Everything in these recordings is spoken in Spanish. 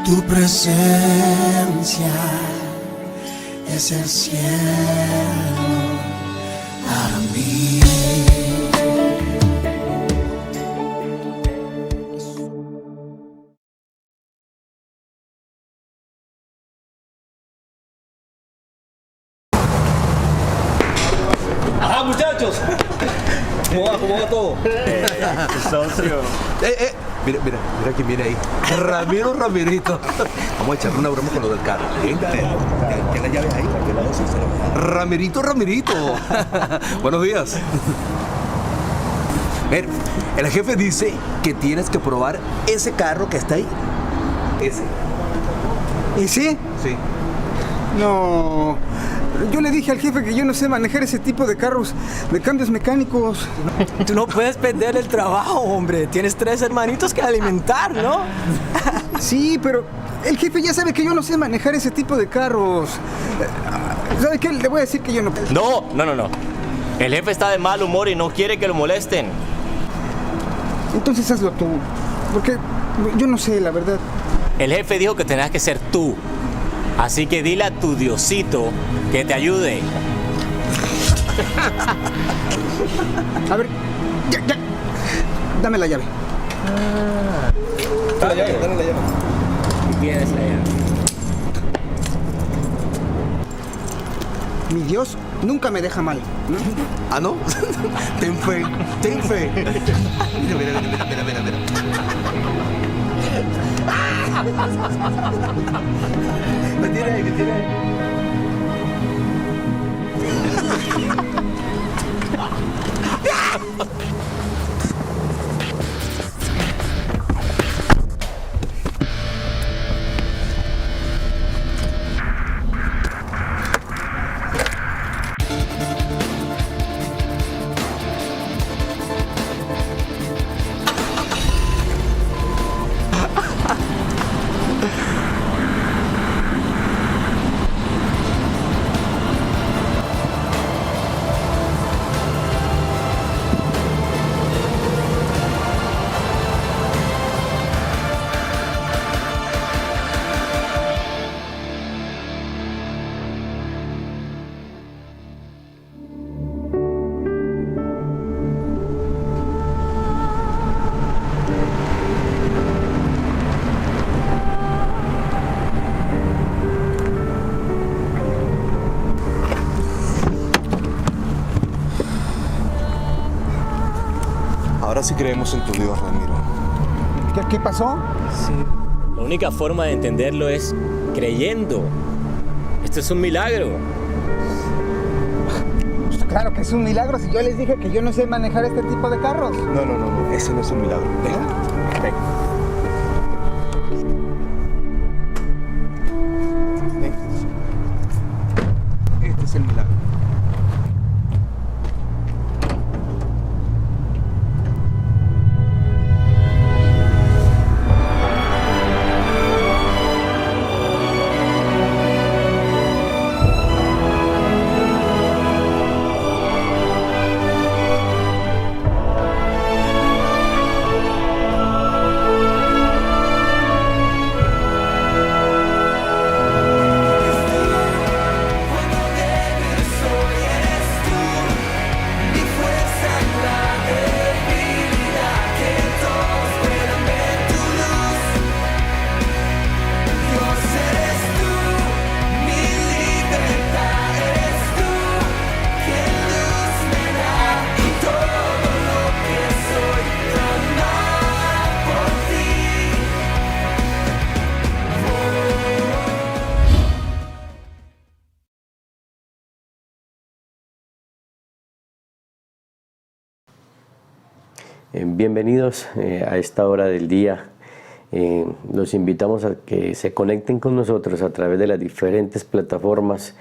Tu presencia es el cielo para mí. ¡Ajá, muchachos! ¿Cómo va todo? Socio. Mira quién viene ahí. Ramirito. Vamos a echarle una broma con lo del carro. Venga, ya la llave ahí, para que la dosis se lo... Ramirito. Buenos días. Ver, el jefe dice que tienes que probar ese carro que está ahí. Ese. ¿Y sí? Sí. No. Yo le dije al jefe que yo no sé manejar ese tipo de carros, de cambios mecánicos. Tú no puedes perder el trabajo, hombre. Tienes 3 hermanitos que alimentar, ¿no? Sí, pero el jefe ya sabe que yo no sé manejar ese tipo de carros. ¿Sabe qué? Le voy a decir que yo no... No. El jefe está de mal humor y no quiere que lo molesten. Entonces hazlo tú, porque yo no sé, la verdad. El jefe dijo que tenías que ser tú. Así que dile a tu Diosito que te ayude. A ver, ya. Dame la llave. Dale la llave. Tienes la llave. Mi Dios nunca me deja mal, ¿no? ¿Ah, no? Ten fe. Mira. Me tiene ahí. Ahora sí creemos en tu Dios, Ramiro. ¿Qué pasó? Sí. La única forma de entenderlo es creyendo. Esto es un milagro. Claro que es un milagro si yo les dije que yo no sé manejar este tipo de carros. No, ese no es un milagro. Venga. Este es el milagro. Bienvenidos a esta hora del día. Los invitamos a que se conecten con nosotros a través de las diferentes plataformas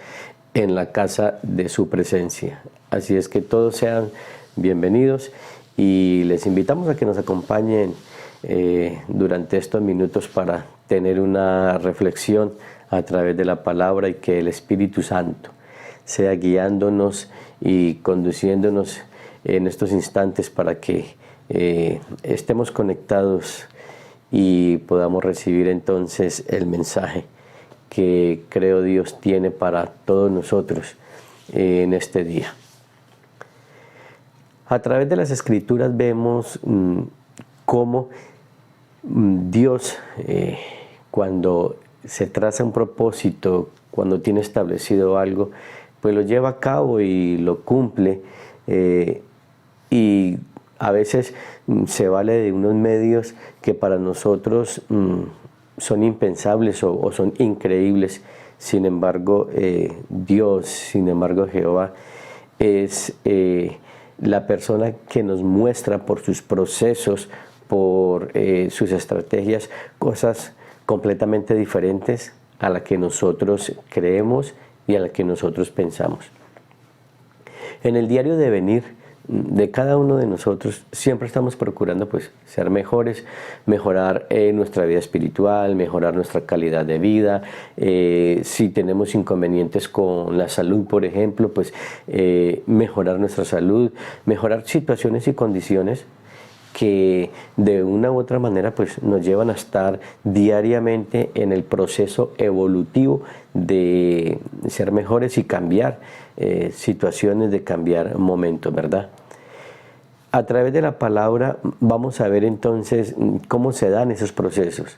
en la casa de su presencia. Así es que todos sean bienvenidos y les invitamos a que nos acompañen durante estos minutos para tener una reflexión a través de la palabra y que el Espíritu Santo sea guiándonos y conduciéndonos en estos instantes para que estemos conectados y podamos recibir entonces el mensaje que creo Dios tiene para todos nosotros en este día. A través de las Escrituras vemos cómo Dios, cuando se traza un propósito, cuando tiene establecido algo, pues lo lleva a cabo y lo cumple, y a veces se vale de unos medios que para nosotros son impensables o son increíbles. Sin embargo, Dios, sin embargo Jehová, es la persona que nos muestra por sus procesos, por sus estrategias, cosas completamente diferentes a la que nosotros creemos y a la que nosotros pensamos. En el diario devenir de cada uno de nosotros siempre estamos procurando pues ser mejores, mejorar nuestra vida espiritual, mejorar nuestra calidad de vida. Si tenemos inconvenientes con la salud, por ejemplo, pues mejorar nuestra salud, mejorar situaciones y condiciones que de una u otra manera pues nos llevan a estar diariamente en el proceso evolutivo de ser mejores y cambiar situaciones, de cambiar momentos, ¿verdad? A través de la palabra vamos a ver entonces cómo se dan esos procesos,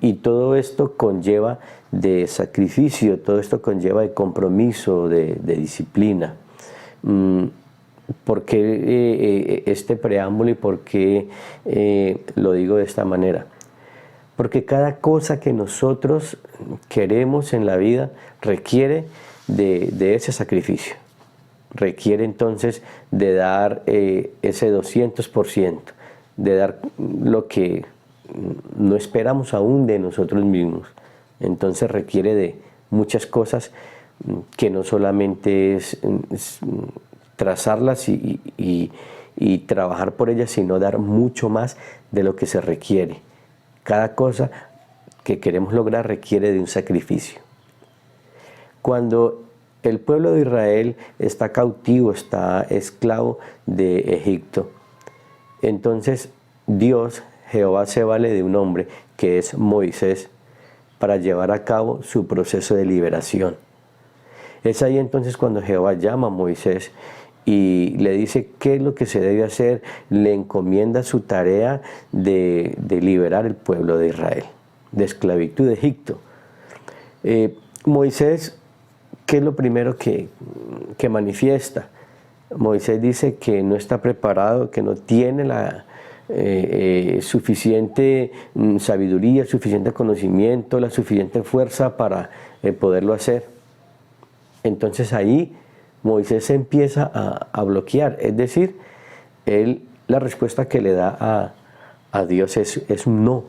y todo esto conlleva de sacrificio, todo esto conlleva de compromiso, de disciplina. ¿Por qué este preámbulo y por qué lo digo de esta manera? Porque cada cosa que nosotros queremos en la vida requiere de ese sacrificio. Requiere entonces de dar ese 200%, de dar lo que no esperamos aún de nosotros mismos. Entonces requiere de muchas cosas que no solamente es trazarlas y trabajar por ellas, sino dar mucho más de lo que se requiere. Cada cosa que queremos lograr requiere de un sacrificio. Cuando el pueblo de Israel está cautivo, está esclavo de Egipto, entonces Dios, Jehová, se vale de un hombre que es Moisés para llevar a cabo su proceso de liberación. Es ahí entonces cuando Jehová llama a Moisés y le dice qué es lo que se debe hacer, le encomienda su tarea de liberar el pueblo de Israel, de esclavitud de Egipto. Moisés, ¿qué es lo primero que manifiesta? Moisés dice que no está preparado, que no tiene la suficiente sabiduría, suficiente conocimiento, la suficiente fuerza para poderlo hacer. Entonces ahí Moisés se empieza a bloquear, es decir, la respuesta que le da a Dios es un no.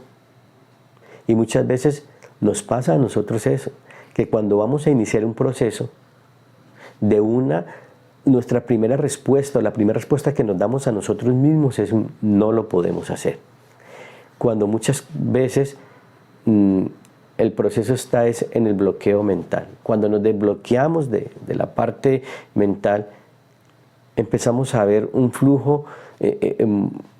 Y muchas veces nos pasa a nosotros eso, que cuando vamos a iniciar un proceso, nuestra primera respuesta, la primera respuesta que nos damos a nosotros mismos es un no lo podemos hacer. Cuando muchas veces el proceso está en el bloqueo mental. Cuando nos desbloqueamos de la parte mental, empezamos a ver un flujo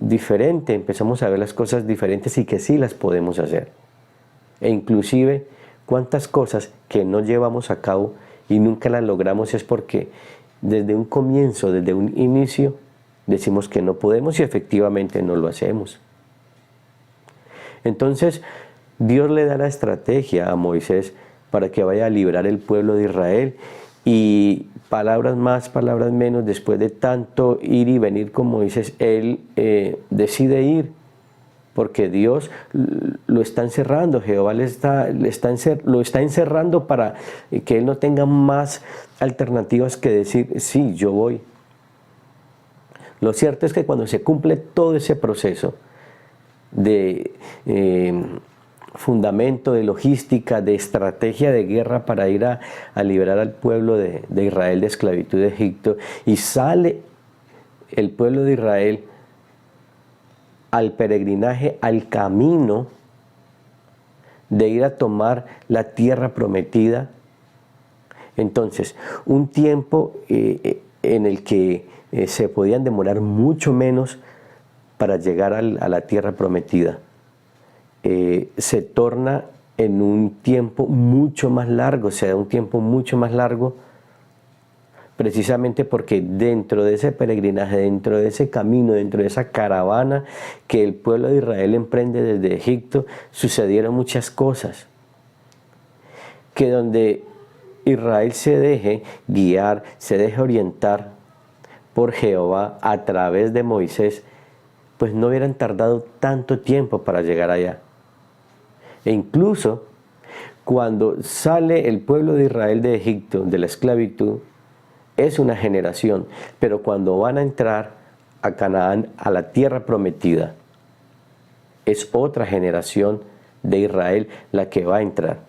diferente, empezamos a ver las cosas diferentes y que sí las podemos hacer. E inclusive, cuántas cosas que no llevamos a cabo y nunca las logramos es porque desde un comienzo, desde un inicio, decimos que no podemos y efectivamente no lo hacemos. Entonces, Dios le da la estrategia a Moisés para que vaya a liberar el pueblo de Israel, y palabras más, palabras menos, después de tanto ir y venir con Moisés, él decide ir, porque Dios lo está encerrando, Jehová lo está encerrando para que él no tenga más alternativas que decir, sí, yo voy. Lo cierto es que cuando se cumple todo ese proceso de fundamento, de logística, de estrategia de guerra para ir a liberar al pueblo de Israel de esclavitud de Egipto, y sale el pueblo de Israel al peregrinaje, al camino de ir a tomar la tierra prometida. Entonces, un tiempo en el que se podían demorar mucho menos para llegar a la tierra prometida. se torna en un tiempo mucho más largo, se da un tiempo mucho más largo, precisamente porque dentro de ese peregrinaje, dentro de ese camino, dentro de esa caravana que el pueblo de Israel emprende desde Egipto, sucedieron muchas cosas. Que donde Israel se deje guiar, se deje orientar por Jehová a través de Moisés, pues no hubieran tardado tanto tiempo para llegar allá. E incluso cuando sale el pueblo de Israel de Egipto, de la esclavitud, es una generación, pero cuando van a entrar a Canaán, a la tierra prometida, es otra generación de Israel la que va a entrar.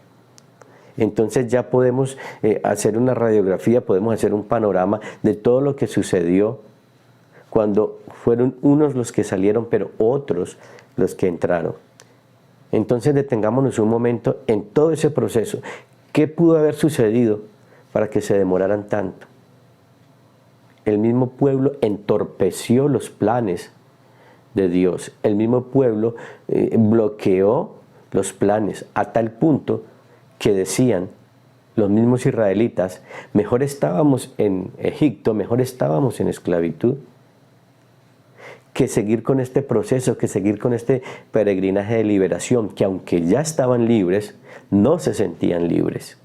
Entonces ya podemos hacer una radiografía, podemos hacer un panorama de todo lo que sucedió cuando fueron unos los que salieron, pero otros los que entraron. Entonces detengámonos un momento en todo ese proceso. ¿Qué pudo haber sucedido para que se demoraran tanto? El mismo pueblo entorpeció los planes de Dios. El mismo pueblo bloqueó los planes a tal punto que decían los mismos israelitas, mejor estábamos en Egipto, mejor estábamos en esclavitud, que seguir con este proceso, que seguir con este peregrinaje de liberación, que aunque ya estaban libres, no se sentían libres.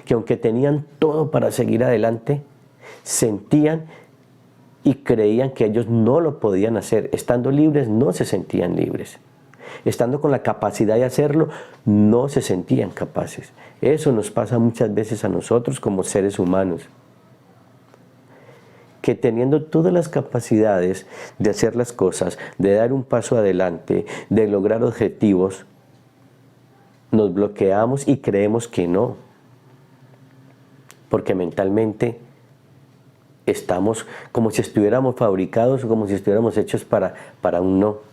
Que aunque tenían todo para seguir adelante, sentían y creían que ellos no lo podían hacer. Estando libres, no se sentían libres. Estando con la capacidad de hacerlo, no se sentían capaces. Eso nos pasa muchas veces a nosotros como seres humanos. Que teniendo todas las capacidades de hacer las cosas, de dar un paso adelante, de lograr objetivos, nos bloqueamos y creemos que no. Porque mentalmente estamos como si estuviéramos fabricados, como si estuviéramos hechos para un no.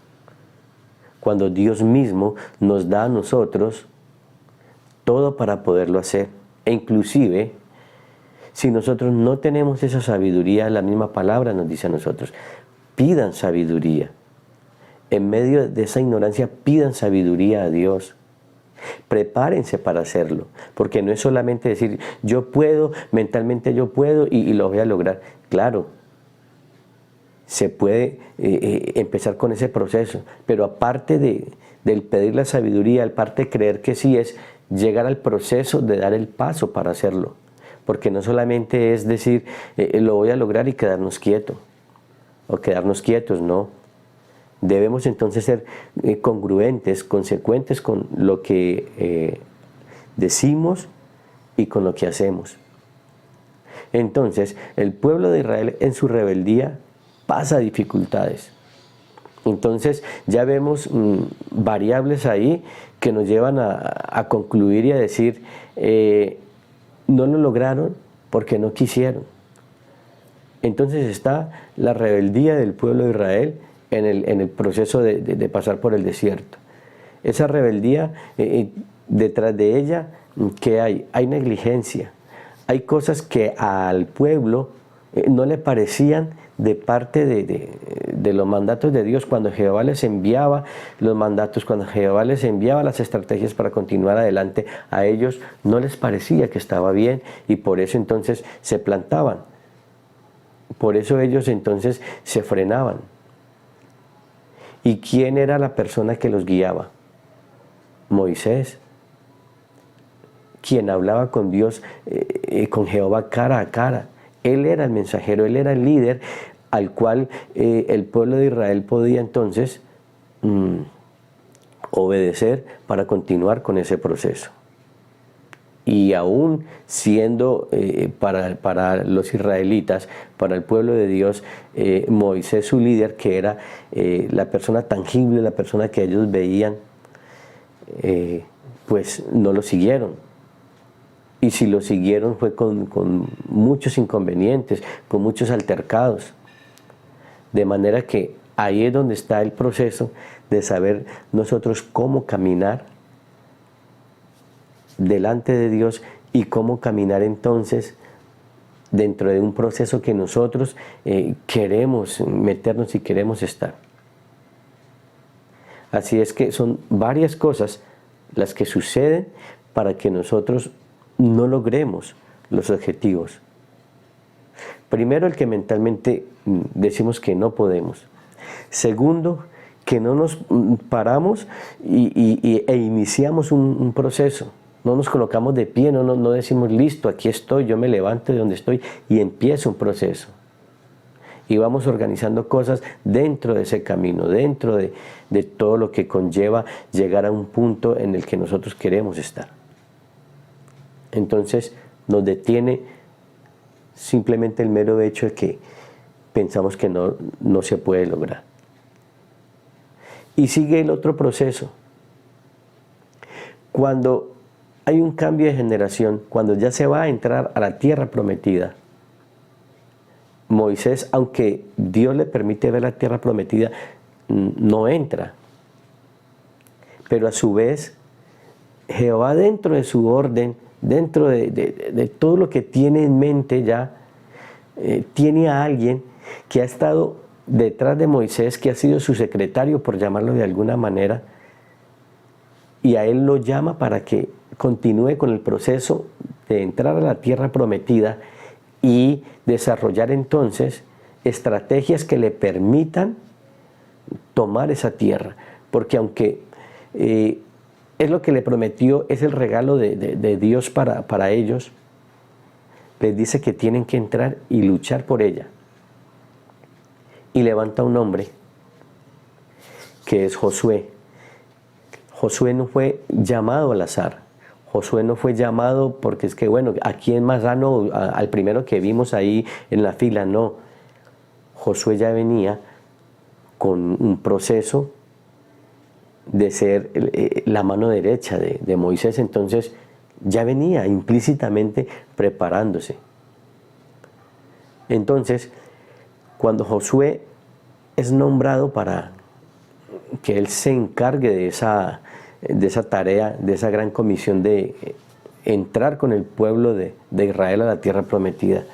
Cuando Dios mismo nos da a nosotros todo para poderlo hacer. E inclusive, si nosotros no tenemos esa sabiduría, la misma palabra nos dice a nosotros, pidan sabiduría. En medio de esa ignorancia, pidan sabiduría a Dios. Prepárense para hacerlo, porque no es solamente decir, yo puedo, mentalmente yo puedo y lo voy a lograr. Claro, se puede empezar con ese proceso, pero aparte del pedir la sabiduría, aparte de creer que sí, es llegar al proceso de dar el paso para hacerlo. Porque no solamente es decir, lo voy a lograr y quedarnos quietos, o quedarnos quietos, no. Debemos entonces ser congruentes, consecuentes con lo que decimos y con lo que hacemos. Entonces, el pueblo de Israel en su rebeldía pasa dificultades. Entonces, ya vemos variables ahí que nos llevan a concluir y a decir, no lo lograron porque no quisieron. Entonces está la rebeldía del pueblo de Israel en el proceso de pasar por el desierto. Esa rebeldía, detrás de ella, ¿qué hay? Hay negligencia. Hay cosas que al pueblo no le parecían de parte de los mandatos de Dios. Cuando Jehová les enviaba los mandatos, cuando Jehová les enviaba las estrategias para continuar adelante, a ellos no les parecía que estaba bien y por eso entonces se plantaban. Por eso ellos entonces se frenaban. ¿Y quién era la persona que los guiaba? Moisés, quien hablaba con Dios, con Jehová cara a cara. Él era el mensajero, él era el líder al cual el pueblo de Israel podía entonces obedecer para continuar con ese proceso. Y aún siendo para los israelitas, para el pueblo de Dios, Moisés su líder, que era la persona tangible, la persona que ellos veían, pues no lo siguieron. Y si lo siguieron fue con muchos inconvenientes, con muchos altercados. De manera que ahí es donde está el proceso de saber nosotros cómo caminar delante de Dios y cómo caminar entonces dentro de un proceso que nosotros queremos meternos y queremos estar. Así es que son varias cosas las que suceden para que nosotros no logremos los objetivos. Primero, el que mentalmente decimos que no podemos. Segundo, que no nos paramos e iniciamos un proceso. No nos colocamos de pie, no decimos, listo, aquí estoy, yo me levanto de donde estoy y empiezo un proceso. Y vamos organizando cosas dentro de ese camino, dentro de todo lo que conlleva llegar a un punto en el que nosotros queremos estar. Entonces nos detiene simplemente el mero hecho de que pensamos que no se puede lograr. Y sigue el otro proceso. Cuando hay un cambio de generación, cuando ya se va a entrar a la tierra prometida, Moisés, aunque Dios le permite ver la tierra prometida, no entra. Pero a su vez, Jehová, dentro de su orden, dentro de todo lo que tiene en mente ya, tiene a alguien que ha estado detrás de Moisés, que ha sido su secretario, por llamarlo de alguna manera, y a él lo llama para que continúe con el proceso de entrar a la tierra prometida y desarrollar entonces estrategias que le permitan tomar esa tierra. Porque aunque es lo que le prometió, es el regalo de Dios para ellos, les dice que tienen que entrar y luchar por ella. Y levanta un hombre, que es Josué. Josué no fue llamado al azar. Josué no fue llamado porque es que, bueno, ¿a quién más ganó? Al primero que vimos ahí en la fila, no. Josué ya venía con un proceso de ser la mano derecha de Moisés, entonces ya venía implícitamente preparándose. Entonces, cuando Josué es nombrado para que él se encargue de esa tarea, de esa gran comisión de entrar con el pueblo de Israel a la tierra prometida,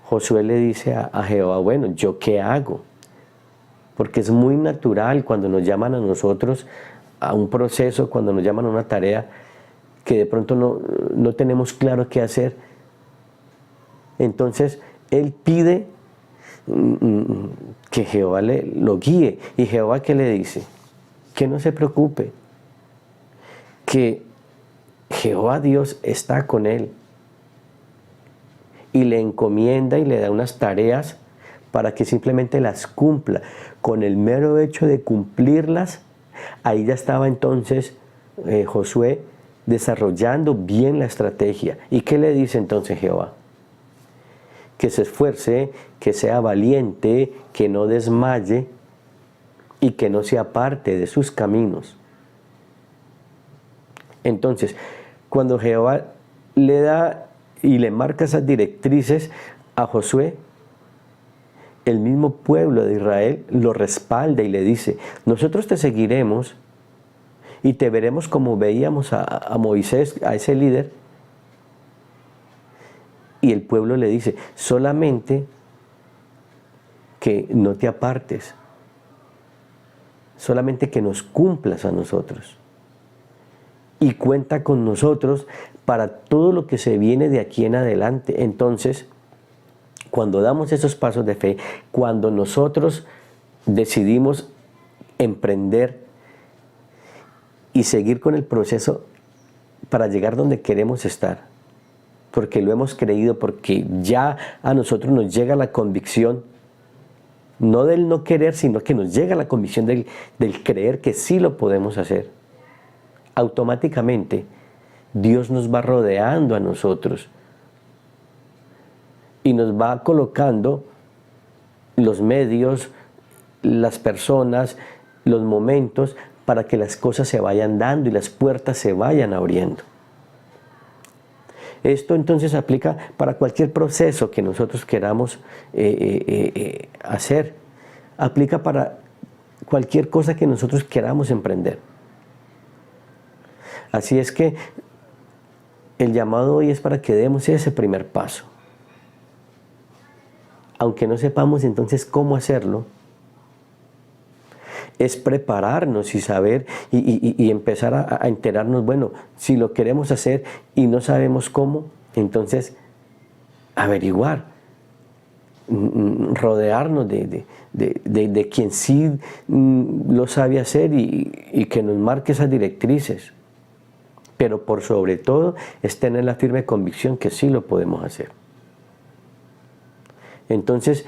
Josué le dice a Jehová, bueno, ¿yo qué hago? Porque es muy natural cuando nos llaman a nosotros a un proceso, cuando nos llaman a una tarea, que de pronto no tenemos claro qué hacer. Entonces, él pide que Jehová lo guíe. ¿Y Jehová qué le dice? Que no se preocupe, que Jehová Dios está con él. Y le encomienda y le da unas tareas para que simplemente las cumpla. Con el mero hecho de cumplirlas, ahí ya estaba entonces Josué desarrollando bien la estrategia. ¿Y qué le dice entonces Jehová? Que se esfuerce, que sea valiente, que no desmaye y que no se aparte de sus caminos. Entonces, cuando Jehová le da y le marca esas directrices a Josué, el mismo pueblo de Israel lo respalda y le dice, nosotros te seguiremos y te veremos como veíamos a Moisés, a ese líder. Y el pueblo le dice, solamente que no te apartes, solamente que nos cumplas a nosotros. Y cuenta con nosotros para todo lo que se viene de aquí en adelante. Entonces, cuando damos esos pasos de fe, cuando nosotros decidimos emprender y seguir con el proceso para llegar donde queremos estar, porque lo hemos creído, porque ya a nosotros nos llega la convicción, no del no querer, sino que nos llega la convicción del creer que sí lo podemos hacer. Automáticamente Dios nos va rodeando a nosotros y nos va colocando los medios, las personas, los momentos para que las cosas se vayan dando y las puertas se vayan abriendo. Esto entonces aplica para cualquier proceso que nosotros queramos hacer. Aplica para cualquier cosa que nosotros queramos emprender. Así es que el llamado hoy es para que demos ese primer paso. Aunque no sepamos entonces cómo hacerlo, es prepararnos y saber y empezar a enterarnos, bueno, si lo queremos hacer y no sabemos cómo, entonces averiguar, rodearnos de quien sí lo sabe hacer y que nos marque esas directrices. Pero por sobre todo es tener la firme convicción que sí lo podemos hacer. Entonces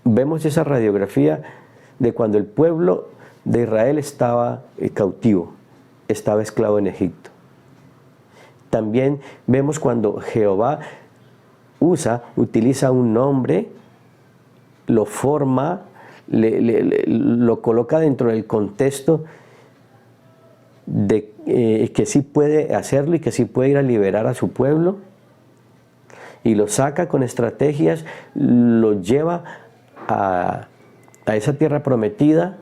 vemos esa radiografía de cuando el pueblo de Israel estaba cautivo, estaba esclavo en Egipto. También vemos cuando Jehová utiliza un nombre, lo forma, lo coloca dentro del contexto de que sí puede hacerlo y que sí puede ir a liberar a su pueblo, y lo saca con estrategias, lo lleva a esa tierra prometida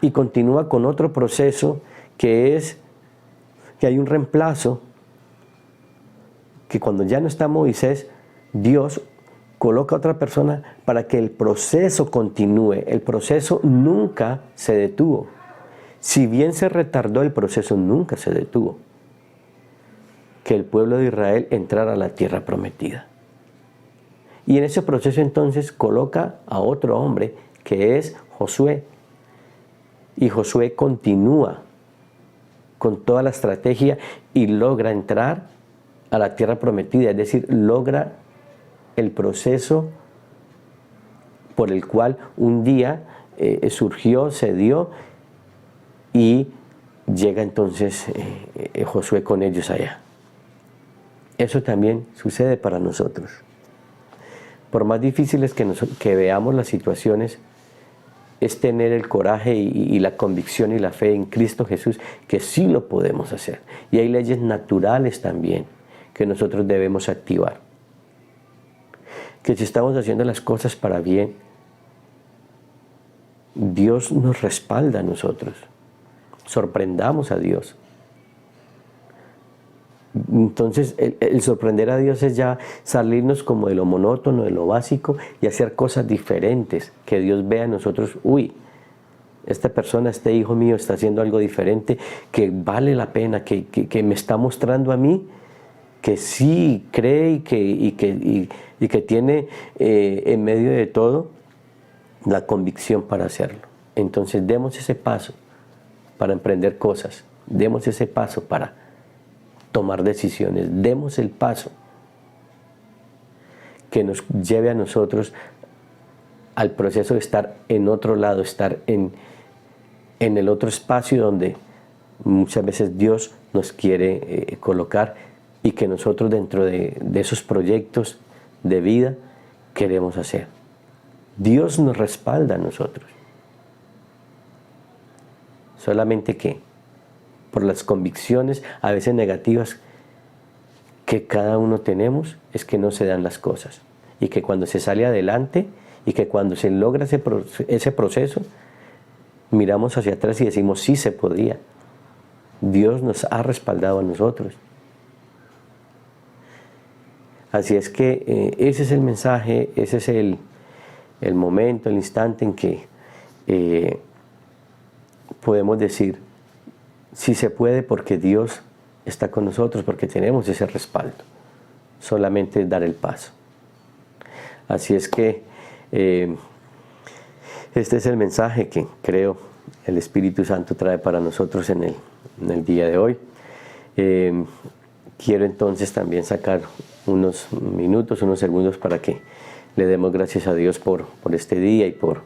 y continúa con otro proceso que es que hay un reemplazo, que cuando ya no está Moisés, Dios coloca a otra persona para que el proceso continúe. El proceso nunca se detuvo. Si bien se retardó, el proceso nunca se detuvo. Que el pueblo de Israel entrara a la tierra prometida. Y en ese proceso entonces coloca a otro hombre que es Josué. Y Josué continúa con toda la estrategia y logra entrar a la tierra prometida, es decir, logra el proceso por el cual un día surgió, se dio, y llega entonces Josué con ellos allá. Eso también sucede para nosotros. Por más difíciles que veamos las situaciones, es tener el coraje y la convicción y la fe en Cristo Jesús, que sí lo podemos hacer. Y hay leyes naturales también que nosotros debemos activar. Que si estamos haciendo las cosas para bien, Dios nos respalda a nosotros. Sorprendamos a Dios. Entonces el sorprender a Dios es ya salirnos como de lo monótono, de lo básico, y hacer cosas diferentes, que Dios vea en nosotros, uy, esta persona, este hijo mío está haciendo algo diferente, que vale la pena, que me está mostrando a mí que sí cree y que tiene en medio de todo la convicción para hacerlo. Entonces demos ese paso para emprender cosas, demos ese paso para tomar decisiones, demos el paso que nos lleve a nosotros al proceso de estar en otro lado, estar en el otro espacio donde muchas veces Dios nos quiere colocar, y que nosotros dentro de esos proyectos de vida queremos hacer. Dios nos respalda a nosotros. Solamente que por las convicciones a veces negativas que cada uno tenemos, es que no se dan las cosas. Y que cuando se sale adelante y que cuando se logra ese proceso, miramos hacia atrás y decimos, sí se podía. Dios nos ha respaldado a nosotros. Así es que ese es el mensaje, ese es el momento, el instante en que podemos decir, sí se puede, porque Dios está con nosotros, porque tenemos ese respaldo. Solamente dar el paso. Así es que este es el mensaje que creo el Espíritu Santo trae para nosotros en el día de hoy. Quiero entonces también sacar unos minutos, unos segundos para que le demos gracias a Dios por este día y por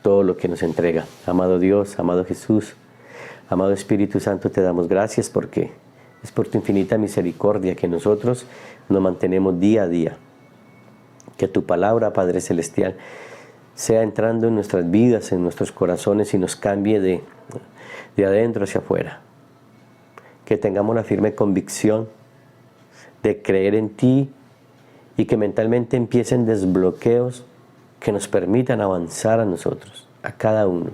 todo lo que nos entrega. Amado Dios, amado Jesús, amado Espíritu Santo, te damos gracias porque es por tu infinita misericordia que nosotros nos mantenemos día a día. Que tu palabra, Padre Celestial, sea entrando en nuestras vidas, en nuestros corazones, y nos cambie de adentro hacia afuera. Que tengamos la firme convicción de creer en ti, y que mentalmente empiecen desbloqueos que nos permitan avanzar a nosotros, a cada uno.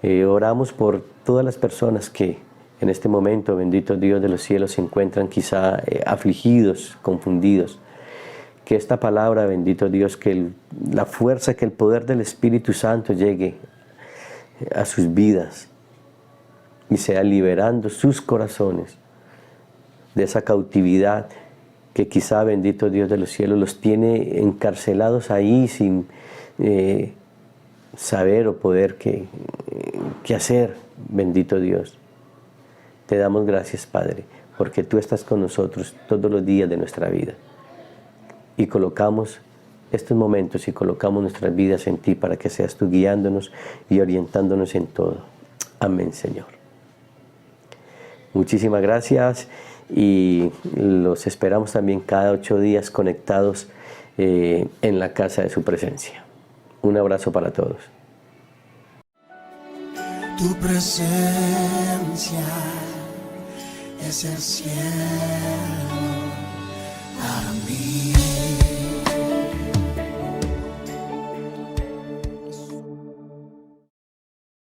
Oramos por todas las personas que en este momento, bendito Dios de los cielos, se encuentran quizá afligidos, confundidos. Que esta palabra, bendito Dios, que la fuerza, que el poder del Espíritu Santo llegue a sus vidas y sea liberando sus corazones de esa cautividad que quizá, bendito Dios de los cielos, los tiene encarcelados ahí sin saber o poder qué hacer, bendito Dios. Te damos gracias, Padre, porque tú estás con nosotros todos los días de nuestra vida. Y colocamos estos momentos y colocamos nuestras vidas en ti para que seas tú guiándonos y orientándonos en todo. Amén, Señor. Muchísimas gracias y los esperamos también cada 8 días conectados en la casa de su presencia. Un abrazo para todos. Tu presencia es el cielo para mí.